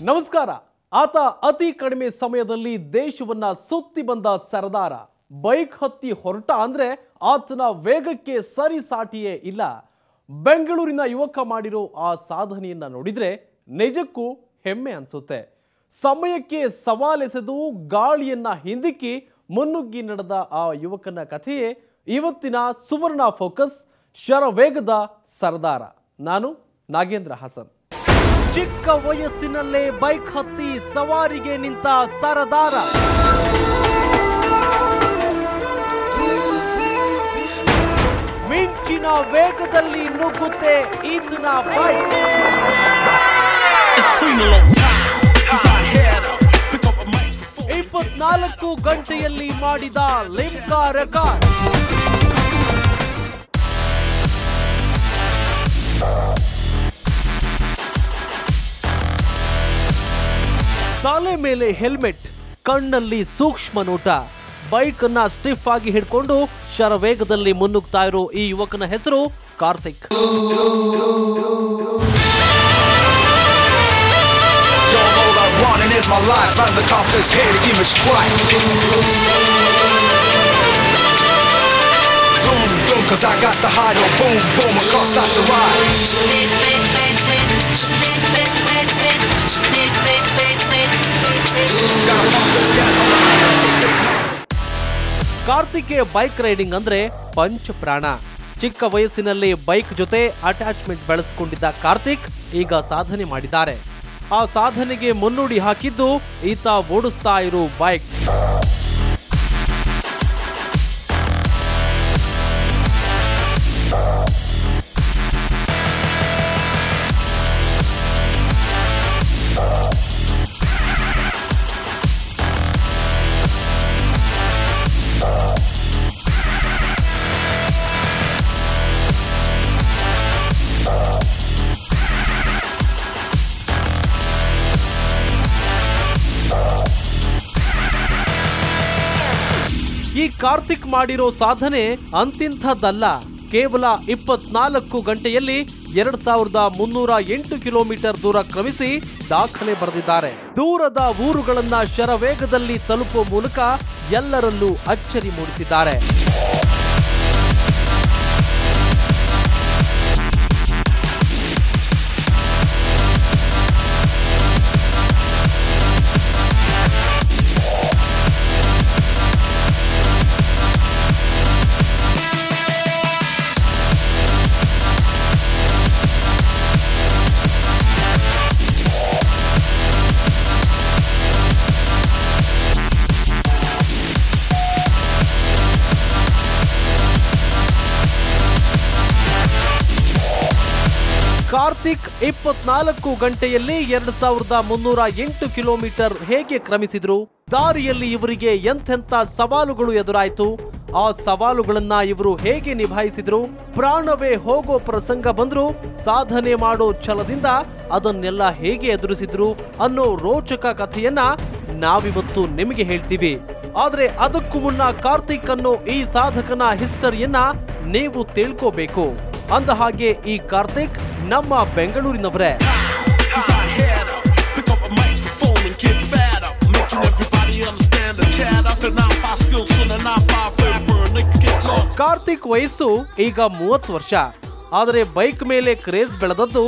ನಮಸ್ಕಾರ. ಆತ ಅತಿ ಕಡಿಮೆ ಸಮಯದಲ್ಲಿ ದೇಶವನ್ನ ಸುತ್ತಿ ಬಂದ ಸರದಾರ. ಬೈಕ್ ಹತ್ತಿ ಹೊರಟ ಅಂದ್ರೆ ಆತನ ವೇಗಕ್ಕೆ ಸರಿಸಾಟಿಯೇ ಇಲ್ಲ. ಬೆಂಗಳೂರಿನ ಯುವಕ ಮಾಡಿರೋ ಆ ಸಾಧನೆಯನ್ನ ನೋಡಿದ್ರೆ ನಿಜಕ್ಕೂ ಹೆಮ್ಮೆ ಅನ್ಸುತ್ತೆ. ಸಮಯಕ್ಕೆ ಸವಾಲೆಸೆದು ಗಾಳಿಯನ್ನ ಹಿಂದಿಕ್ಕಿ ಮುನ್ನುಗ್ಗಿ ನಡೆದ ಆ ಯುವಕನ ಕಥೆಯೇ ಇವತ್ತಿನ ಸುವರ್ಣ ಫೋಕಸ್ ಶರವೇಗದ ಸರದಾರ. ನಾನು ನಾಗೇಂದ್ರ ಹಾಸನ್. ಚಿಕ್ಕ ವಯಸ್ಸಿನಲ್ಲೇ ಬೈಕ್ ಹತ್ತಿ ಸವಾರಿಗೆ ನಿಂತ ಸರದಾರ. ಮಿಂಚಿನ ವೇಗದಲ್ಲಿ ನುಗ್ಗುತ್ತೆ ಈತನ ಬೈಕ್. 24 ಗಂಟೆಯಲ್ಲಿ ಮಾಡಿದ ಲಿಮ್ಕಾ ರೆಕಾರ್ಡ್. ತಲೆ ಮೇಲೆ ಹೆಲ್ಮೆಟ್, ಕಣ್ಣಲ್ಲಿ ಸೂಕ್ಷ್ಮ ನೋಟ, ಬೈಕ್ ಅನ್ನ ಸ್ಟಿಫ್ ಆಗಿ ಹಿಡ್ಕೊಂಡು ಶರವೇಗದಲ್ಲಿ ಮುನ್ನುಗ್ತಾ ಇರೋ ಈ ಯುವಕನ ಹೆಸರು ಕಾರ್ತಿಕ್. ಕಾರ್ತಿಕ್ಗೆ ಬೈಕ್ ರೈಡಿಂಗ್ ಅಂದ್ರೆ ಪಂಚ ಪ್ರಾಣ. ಚಿಕ್ಕ ವಯಸ್ಸಿನಲ್ಲಿ ಬೈಕ್ ಜೊತೆ ಅಟ್ಯಾಚ್ಮೆಂಟ್ ಬೆಳೆಸಿಕೊಂಡಿದ್ದ ಕಾರ್ತಿಕ್ ಈಗ ಸಾಧನೆ ಮಾಡಿದ್ದಾರೆ. ಆ ಸಾಧನೆಗೆ ಮುನ್ನುಡಿ ಹಾಕಿದ್ದು ಈತ ಓಡಿಸ್ತಾ ಇರೋ ಬೈಕ್. ಈ ಕಾರ್ತಿಕ್ ಮಾಡಿರೋ ಸಾಧನೆ ಅಂತಿಂಥದ್ದಲ್ಲ. ಕೇವಲ 24 ಗಂಟೆಯಲ್ಲಿ 2308 ಕಿಲೋಮೀಟರ್ ದೂರ ಕ್ರಮಿಸಿ ದಾಖಲೆ ಬರೆದಿದ್ದಾರೆ. ದೂರದ ಊರುಗಳನ್ನ ಶರವೇಗದಲ್ಲಿ ತಲುಪುವ ಮೂಲಕ ಎಲ್ಲರಲ್ಲೂ ಅಚ್ಚರಿ ಮೂಡಿಸಿದ್ದಾರೆ. ಕಾರ್ತಿಕ್ 24 ಗಂಟೆಯಲ್ಲಿ 2308 ಕಿಲೋಮೀಟರ್ ಹೇಗೆ ಕ್ರಮಿಸಿದ್ರು? ದಾರಿಯಲ್ಲಿ ಇವರಿಗೆ ಎಂತೆಂಥ ಸವಾಲುಗಳು ಎದುರಾಯಿತು? ಆ ಸವಾಲುಗಳನ್ನ ಇವರು ಹೇಗೆ ನಿಭಾಯಿಸಿದ್ರು? ಪ್ರಾಣವೇ ಹೋಗೋ ಪ್ರಸಂಗ ಬಂದ್ರು ಸಾಧನೆ ಮಾಡೋ ಛಲದಿಂದ ಅದನ್ನೆಲ್ಲ ಹೇಗೆ ಎದುರಿಸಿದ್ರು ಅನ್ನೋ ರೋಚಕ ಕಥೆಯನ್ನ ನಾವಿವತ್ತು ನಿಮಗೆ ಹೇಳ್ತೀವಿ. ಆದ್ರೆ ಅದಕ್ಕೂ ಮುನ್ನ ಕಾರ್ತಿಕ್ ಅನ್ನೋ ಈ ಸಾಧಕನ ಹಿಸ್ಟರಿಯನ್ನ ನೀವು ತಿಳ್ಕೋಬೇಕು. ಅಂದ ಹಾಗೆ ಈ ಕಾರ್ತಿಕ್ ನಮ್ಮ ಬೆಂಗಳೂರಿನವರೇ. ಕಾರ್ತಿಕ್ ವಯಸ್ಸು ಈಗ 30 ವರ್ಷ. ಆದರೆ ಬೈಕ್ ಮೇಲೆ ಕ್ರೇಜ್ ಬೆಳೆದದ್ದು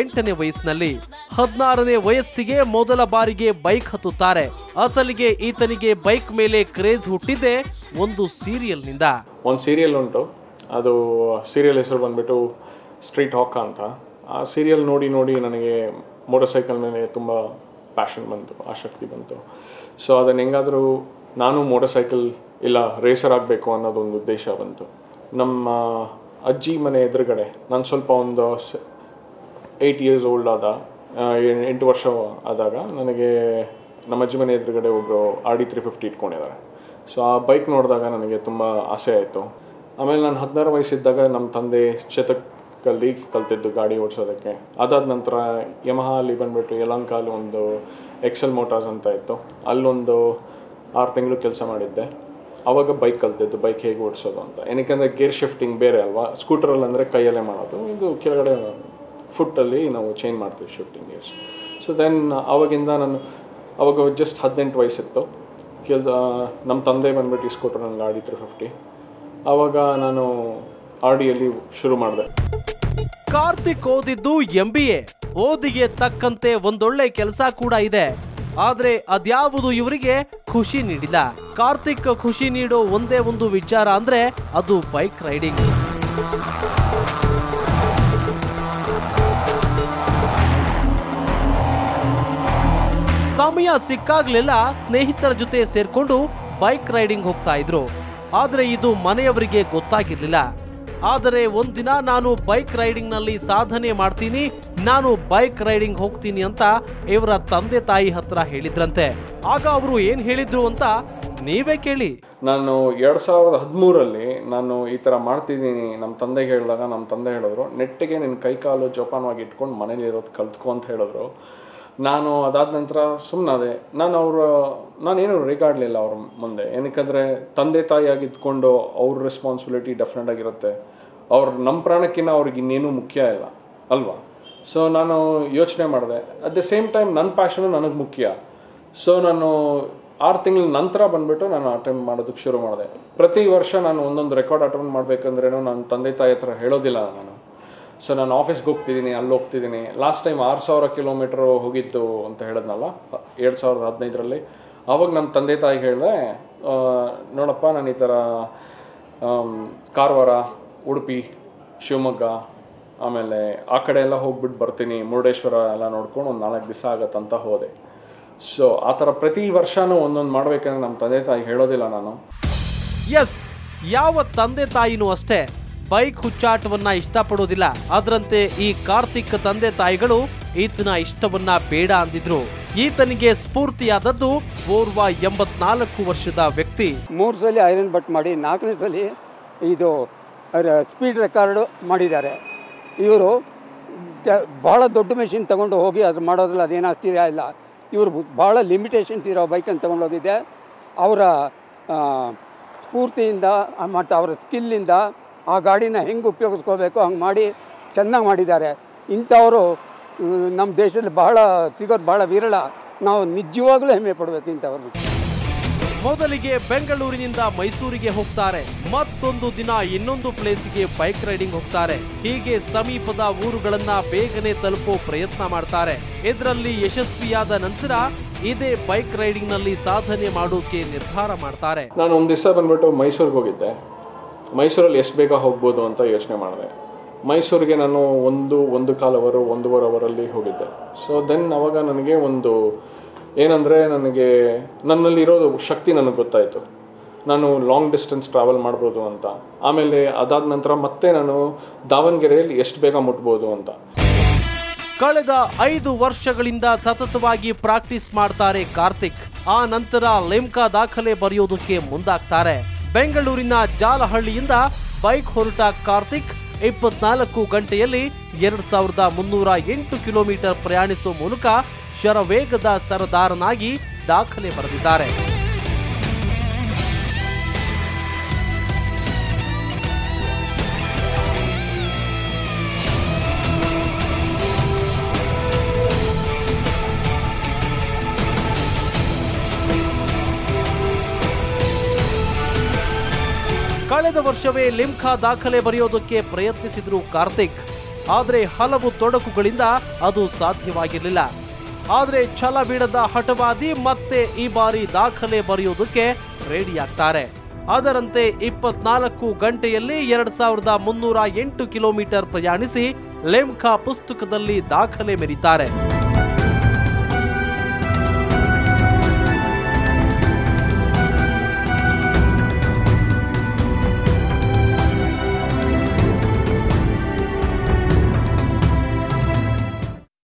8ನೇ ವಯಸ್ಸಿನಲ್ಲಿ. 16ನೇ ವಯಸ್ಸಿಗೆ ಮೊದಲ ಬಾರಿಗೆ ಬೈಕ್ ಹತ್ತುತ್ತಾರೆ. ಅಸಲಿಗೆ ಈತನಿಗೆ ಬೈಕ್ ಮೇಲೆ ಕ್ರೇಜ್ ಹುಟ್ಟಿದ್ದೆ ಒಂದು ಸೀರಿಯಲ್ನಿಂದ. ಒಂದು ಸೀರಿಯಲ್ ಉಂಟು, ಅದು ಸೀರಿಯಲ್ ಹೆಸರು ಬಂದ್ಬಿಟ್ಟು ಸ್ಟ್ರೀಟ್ ಹಾಕ್ ಅಂತ. ಆ ಸೀರಿಯಲ್ ನೋಡಿ ನೋಡಿ ನನಗೆ ಮೋಟರ್ ಸೈಕಲ್ ಮೇಲೆ ತುಂಬ ಪ್ಯಾಷನ್ ಬಂತು, ಆಸಕ್ತಿ ಬಂತು. ಸೊ ಅದನ್ನು ಹೆಂಗಾದರೂ ನಾನು ಮೋಟರ್ ಸೈಕಲ್ ಇಲ್ಲ ರೇಸರ್ ಆಗಬೇಕು ಅನ್ನೋದೊಂದು ಉದ್ದೇಶ ಬಂತು. ನಮ್ಮ ಅಜ್ಜಿ ಮನೆ ಎದುರುಗಡೆ ನಾನು ಸ್ವಲ್ಪ ಒಂದು 8 ಇಯರ್ಸ್ ಓಲ್ಡ್ ಆದ 8 ವರ್ಷ ಆದಾಗ ನನಗೆ ನಮ್ಮ ಅಜ್ಜಿ ಮನೆ ಎದುರುಗಡೆ ಒಬ್ಬರು RD 350 ಇಟ್ಕೊಂಡಿದ್ದಾರೆ. ಸೊ ಆ ಬೈಕ್ ನೋಡಿದಾಗ ನನಗೆ ತುಂಬ ಆಸೆ ಆಯಿತು. ಆಮೇಲೆ ನಾನು 16 ವಯಸ್ಸಿದ್ದಾಗ ನಮ್ಮ ತಂದೆ ಚೇತಕಲ್ಲಿ ಕಲ್ತಿದ್ದು ಗಾಡಿ ಓಡಿಸೋದಕ್ಕೆ. ಅದಾದ ನಂತರ ಯಮಹಾಲಿ ಬಂದುಬಿಟ್ಟು ಯಲಹಂಕಲ್ಲಿ ಒಂದು ಎಕ್ಸೆಲ್ ಮೋಟಾರ್ಸ್ ಅಂತ ಇತ್ತು, ಅಲ್ಲೊಂದು 6 ತಿಂಗಳು ಕೆಲಸ ಮಾಡಿದ್ದೆ. ಆವಾಗ ಬೈಕ್ ಕಲ್ತಿದ್ದು, ಬೈಕ್ ಹೇಗೆ ಓಡಿಸೋದು ಅಂತ. ಏನಕ್ಕೆಂದರೆ ಗೇರ್ ಶಿಫ್ಟಿಂಗ್ ಬೇರೆ ಅಲ್ವಾ, ಸ್ಕೂಟರಲ್ಲಿ ಅಂದರೆ ಕೈಯಲ್ಲೇ ಮಾಡೋದು, ಇದು ಕೆಳಗಡೆ ಫುಟ್ಟಲ್ಲಿ ನಾವು ಚೇಂಜ್ ಮಾಡ್ತೀವಿ ಶಿಫ್ಟಿಂಗ್ ಗೇರ್ಸ್. ಸೊ ದೆನ್ ಅವಾಗಿಂದ ನಾನು ಅವಾಗ ಜಸ್ಟ್ 18 ವಯಸ್ಸಿತ್ತು. ನಮ್ಮ ತಂದೆ ಬಂದುಬಿಟ್ಟು ಇಸ್ಕೊಟ್ರು ನನಗೆ ಆಡಿ 350. ಆವಾಗ ನಾನು ಆಡಿಯಲ್ಲಿ ಶುರು ಮಾಡಿದೆ. ಕಾರ್ತಿಕ್ ಓದಿದ್ದು MBA. ಓದಿಗೆ ತಕ್ಕಂತೆ ಒಂದೊಳ್ಳೆ ಕೆಲಸ ಕೂಡ ಇದೆ. ಆದ್ರೆ ಅದ್ಯಾವುದು ಇವರಿಗೆ ಖುಷಿ ನೀಡಿಲ್ಲ. ಕಾರ್ತಿಕ್ ಖುಷಿ ನೀಡೋ ಒಂದೇ ಒಂದು ವಿಚಾರ ಅಂದ್ರೆ ಅದು ಬೈಕ್ ರೈಡಿಂಗ್. ಸಮಯ ಸಿಕ್ಕಾಗ್ಲೆಲ್ಲ ಸ್ನೇಹಿತರ ಜೊತೆ ಸೇರ್ಕೊಂಡು ಬೈಕ್ ರೈಡಿಂಗ್ ಹೋಗ್ತಾ ಇದ್ರು. ಆದ್ರೆ ಇದು ಮನೆಯವರಿಗೆ ಗೊತ್ತಾಗಿರ್ಲಿಲ್ಲ. ಆದರೆ ಒಂದಿನ ನಾನು ಬೈಕ್ ರೈಡಿಂಗ್ ನಲ್ಲಿ ಸಾಧನೆ ಮಾಡ್ತೀನಿ, ನಾನು ಬೈಕ್ ರೈಡಿಂಗ್ ಹೋಗ್ತೀನಿ ಅಂತ ಇವರ ತಂದೆ ತಾಯಿ ಹತ್ರ ಹೇಳಿದ್ರಂತೆ. ಆಗ ಅವರು ಏನ್ ಹೇಳಿದ್ರು ಅಂತ ನೀವೇ ಕೇಳಿ. ನಾನು 2013 ನಾನು ಈ ಥರ ಮಾಡ್ತಿದ್ದೀನಿ ನಮ್ಮ ತಂದೆಗೆ ಹೇಳಿದಾಗ ನಮ್ಮ ತಂದೆ ಹೇಳಿದ್ರು, ನೆಟ್ಟಿಗೆ ನಿನ್ನ ಕೈಕಾಲು ಜೋಪಾನವಾಗಿ ಇಟ್ಕೊಂಡು ಮನೇಲಿರೋದು ಕಲ್ತ್ಕೊ ಅಂತ ಹೇಳಿದ್ರು. ನಾನು ಅದಾದ ನಂತರ ಸುಮ್ಮನಾದೆ. ನಾನೇನು ರೇಗಾಡಲಿಲ್ಲ ಅವ್ರ ಮುಂದೆ. ಏನಕ್ಕಂದರೆ ತಂದೆ ತಾಯಿಯಾಗಿ ಇದ್ಕೊಂಡು ಅವ್ರ ರೆಸ್ಪಾನ್ಸಿಬಿಲಿಟಿ ಡೆಫಿನೆಟ್ ಆಗಿರುತ್ತೆ. ನಮ್ಮ ಪ್ರಾಣಕ್ಕಿಂತ ಅವ್ರಿಗೆ ಇನ್ನೇನು ಮುಖ್ಯ ಇಲ್ಲ ಅಲ್ವಾ. ಸೊ ನಾನು ಯೋಚನೆ ಮಾಡಿದೆ. ಅಟ್ ದ ಸೇಮ್ ಟೈಮ್ ನನ್ನ ಪ್ಯಾಷನು ನನಗೆ ಮುಖ್ಯ. ಸೊ ನಾನು 6 ತಿಂಗಳ ನಂತರ ಬಂದುಬಿಟ್ಟು ನಾನು ಅಟೆಂಡ್ ಮಾಡೋದಕ್ಕೆ ಶುರು ಮಾಡಿದೆ. ಪ್ರತಿ ವರ್ಷ ನಾನು ಒಂದೊಂದು ರೆಕಾರ್ಡ್ ಅಟೆಂಡ್ ಮಾಡಬೇಕಂದ್ರೇನು ನನ್ನ ತಂದೆ ತಾಯಿ ಹತ್ರ ಹೇಳೋದಿಲ್ಲ ನಾನು. ಸೊ ನಾನು ಆಫೀಸ್ಗೆ ಹೋಗ್ತಿದ್ದೀನಿ, ಅಲ್ಲಿ ಹೋಗ್ತಿದ್ದೀನಿ. ಲಾಸ್ಟ್ ಟೈಮ್ 6000 ಕಿಲೋಮೀಟ್ರ್ ಹೋಗಿತ್ತು ಅಂತ ಹೇಳಿದ್ನಲ್ಲ 2015. ಆವಾಗ ನಮ್ಮ ತಂದೆ ತಾಯಿಗೆ ಹೇಳಿದೆ, ನೋಡಪ್ಪ ನಾನು ಈ ಥರ ಕಾರವಾರ, ಉಡುಪಿ, ಶಿವಮೊಗ್ಗ, ಆಮೇಲೆ ಆ ಕಡೆ ಎಲ್ಲ ಹೋಗ್ಬಿಟ್ಟು ಬರ್ತೀನಿ, ಮುರುಡೇಶ್ವರ ಎಲ್ಲ ನೋಡ್ಕೊಂಡು ಒಂದು 4 ದಿವಸ ಆಗತ್ತಂತ ಹೋದೆ. ಸೊ ಆ ಥರ ಪ್ರತಿ ವರ್ಷವೂ ಒಂದೊಂದು ಮಾಡಬೇಕಂದ್ರೆ ನಮ್ಮ ತಂದೆ ತಾಯಿ ಹೇಳೋದಿಲ್ಲ ನಾನು. ಎಸ್, ಯಾವ ತಂದೆ ತಾಯಿನೂ ಅಷ್ಟೇ ಬೈಕ್ ಹುಚ್ಚಾಟವನ್ನ ಇಷ್ಟಪಡೋದಿಲ್ಲ. ಅದರಂತೆ ಈ ಕಾರ್ತಿಕ್ ತಂದೆ ತಾಯಿಗಳು ಈತನ ಇಷ್ಟವನ್ನ ಬೇಡ ಅಂದಿದ್ರು. ಈತನಿಗೆ ಸ್ಫೂರ್ತಿಯಾದದ್ದು ಓರ್ವ 84 ವರ್ಷದ ವ್ಯಕ್ತಿ. 3 ಸಲ ಐರನ್ ಬಟ್ ಮಾಡಿ 4ನೇ ಸಲ ಇದು ಸ್ಪೀಡ್ ರೆಕಾರ್ಡು ಮಾಡಿದ್ದಾರೆ. ಇವರು ಭಾಳ ದೊಡ್ಡ ಮೆಷಿನ್ ತೊಗೊಂಡು ಹೋಗಿ ಅದು ಮಾಡೋದ್ರಲ್ಲಿ ಅದೇನು ಆಶ್ಚರ್ಯ ಇಲ್ಲ. ಇವರು ಭಾಳ ಲಿಮಿಟೇಷನ್ಸ್ ಇರೋ ಬೈಕನ್ನು ತೊಗೊಂಡೋಗಿದ್ದೆ. ಅವರ ಸ್ಫೂರ್ತಿಯಿಂದ ಮತ್ತು ಅವರ ಸ್ಕಿಲ್ಲಿಂದ ಆ ಗಾಡಿನ ಹೆಂಗೆ ಉಪಯೋಗಿಸ್ಕೋಬೇಕು ಹಂಗೆ ಮಾಡಿ ಚೆನ್ನಾಗಿ ಮಾಡಿದ್ದಾರೆ. ಇಂಥವರು ನಮ್ಮ ದೇಶದಲ್ಲಿ ಸಿಗೋದು ಭಾಳ ವಿರಳ. ನಾವು ನಿಜವಾಗ್ಲೂ ಹೆಮ್ಮೆ ಪಡಬೇಕು ಇಂಥವ್ರನ್ನ. ಮೊದಲಿಗೆ ಬೆಂಗಳೂರಿನಿಂದ ಮೈಸೂರಿಗೆ ಹೋಗ್ತಾರೆ, ಮತ್ತೊಂದು ದಿನ ಇನ್ನೊಂದು ಪ್ಲೇಸಿಗೆ ಬೈಕ್ ರೈಡಿಂಗ್ ಹೋಗ್ತಾರೆ. ಹೀಗೆ ಸಮೀಪದ ಊರುಗಳನ್ನ ಬೇಗನೆ ತಲುಪೋ ಪ್ರಯತ್ನ ಮಾಡ್ತಾರೆ. ಇದರಲ್ಲಿ ಯಶಸ್ವಿಯಾದ ನಂತರ ಇದೇ ಬೈಕ್ ರೈಡಿಂಗ್ ನಲ್ಲಿ ಸಾಧನೆ ಮಾಡೋಕೆ ನಿರ್ಧಾರ ಮಾಡ್ತಾರೆ. ನಾನು ಒಂದು ದಿವಸ ಬಂದ್ಬಿಟ್ಟು ಮೈಸೂರಿಗೆ ಹೋಗಿದ್ದೆ. ಮೈಸೂರಲ್ಲಿ ಎಷ್ಟು ಬೇಗ ಹೋಗ್ಬೋದು ಅಂತ ಯೋಚನೆ ಮಾಡಿದೆ. ಮೈಸೂರಿಗೆ ನಾನು 1.25 ಅವರ್ 1.5 ಅವರಲ್ಲಿ ಹೋಗಿದ್ದೆ. ಸೊ ದೆನ್ ಅವಾಗ ನನಗೆ ಏನಂದರೆ ನನಗೆ ನನ್ನಲ್ಲಿರೋದು ಶಕ್ತಿ ನನಗೆ ಗೊತ್ತಾಯಿತು, ನಾನು ಲಾಂಗ್ ಡಿಸ್ಟೆನ್ಸ್ ಟ್ರಾವೆಲ್ ಮಾಡ್ಬೋದು ಅಂತ. ಆಮೇಲೆ ಅದಾದ ನಂತರ ಮತ್ತೆ ನಾನು ದಾವಣಗೆರೆಯಲ್ಲಿ ಎಷ್ಟು ಬೇಗ ಮುಟ್ಬೋದು ಅಂತ. ಕಳೆದ 5 ವರ್ಷಗಳಿಂದ ಸತತವಾಗಿ ಪ್ರಾಕ್ಟೀಸ್ ಮಾಡ್ತಾರೆ ಕಾರ್ತಿಕ್. ಆ ನಂತರ ಲಿಮ್ಕಾ ದಾಖಲೆ ಬರೆಯೋದಕ್ಕೆ ಮುಂದಾಗ್ತಾರೆ. ಬೆಂಗಳೂರಿನ ಜಾಲಹಳ್ಳಿಯಿಂದ ಬೈಕ್ ಹೊರಟ ಕಾರ್ತಿಕ್ 24 ಗಂಟೆಯಲ್ಲಿ 2308 ಕಿಲೋಮೀಟರ್ ಪ್ರಯಾಣಿಸುವ ಮೂಲಕ ಶರವೇಗದ ಸರದಾರನಾಗಿ ದಾಖಲೆ ಬರೆದಿದ್ದಾರೆ. ಕಳೆದ ವರ್ಷವೇ ಲಿಮ್ಕಾ ದಾಖಲೆ ಬರೆಯೋದಕ್ಕೆ ಪ್ರಯತ್ನಿಸಿದ್ರು ಕಾರ್ತಿಕ್. ಆದರೆ ಹಲವು ತೊಡಕುಗಳಿಂದ ಅದು ಸಾಧ್ಯವಾಗಿರಲಿಲ್ಲ. ಆದರೆ ಛಲ ಬಿಡದ ಹಠವಾದಿ ಮತ್ತೆ ಈ ಬಾರಿ ದಾಖಲೆ ಬರೆಯೋದಕ್ಕೆ ರೆಡಿ ಆಗ್ತಾರೆ. ಅದರಂತೆ 24 ಗಂಟೆಯಲ್ಲಿ 2308 ಕಿಲೋಮೀಟರ್ ಪ್ರಯಾಣಿಸಿ ಲಿಮ್ಕಾ ಪುಸ್ತಕದಲ್ಲಿ ದಾಖಲೆ ಮೆರೀತಾರೆ.